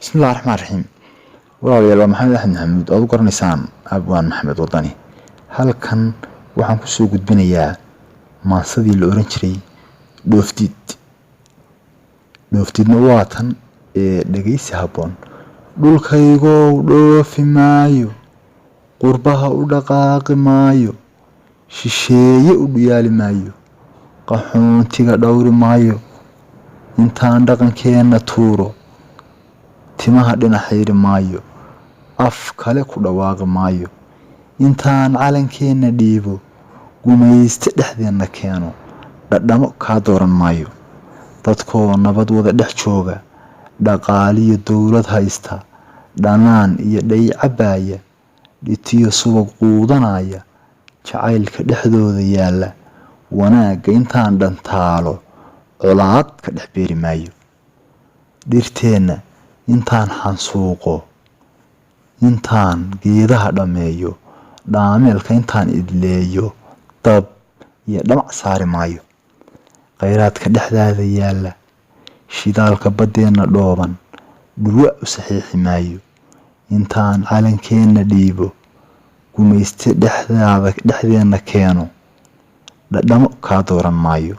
بسم الله الرحمن الرحيم. walaalayaal waa maxamed axmed maxamuud oad u garanaysaan abwaan maxamed wadani. halkan waxaan kusoo gudbinayaa maasadii la oran jiray dhoofdiidna waa tan ee dhegeysi habboon. dhulkaygow dhoofi maayo, qurbaha u dhaqaaqi maayo, shisheeye u dhiyaali maayo, qaxoontiga dhowri maayo, intaan dhaqankeena tuuro timaha dhinac xidhi maayo, af kale ku dhawaaqi maayo, intaan calankeena dhiibo gumayste dhexdeena keeno dhadhamo kaa dooran maayo. dadkoo nabad wada dhex jooga, dhaqaaliyo dowlad haysta, dhanaan iyo dhay cabbaaya, dhitiyo subag quudanaya, jacaylka dhexdooda yaalla, wanaagga intaan dhantaalo colaad ka dhex beeri maayo. dhirteenna intaan xansuuqo, intaan geedaha dhammeeyo, dhaameelka intaan idleeyo, dab iyo dhamac saari maayo. khayraadka dhexdaada yaalla, shidaalka baddeenna dhooban, dhurwa u saxiixi maayo, intaan calankeena dhiibo gumayste dhexdeena keeno dhadhamo kaa dooran maayo.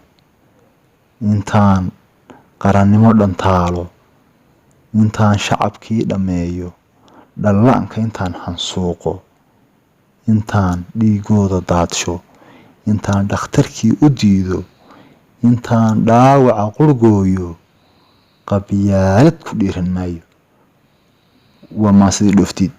intaan qarannimo dhantaalo, intaan shacabkii dhammeeyo, dhallaanka intaan xansuuqo, intaan dhiigooda daadsho, intaan dhakhtarkii u diido, intaan dhaawaca qurgooyo, qabyaalad ku dhiiran maayo. waa maasidii dhoofdiid.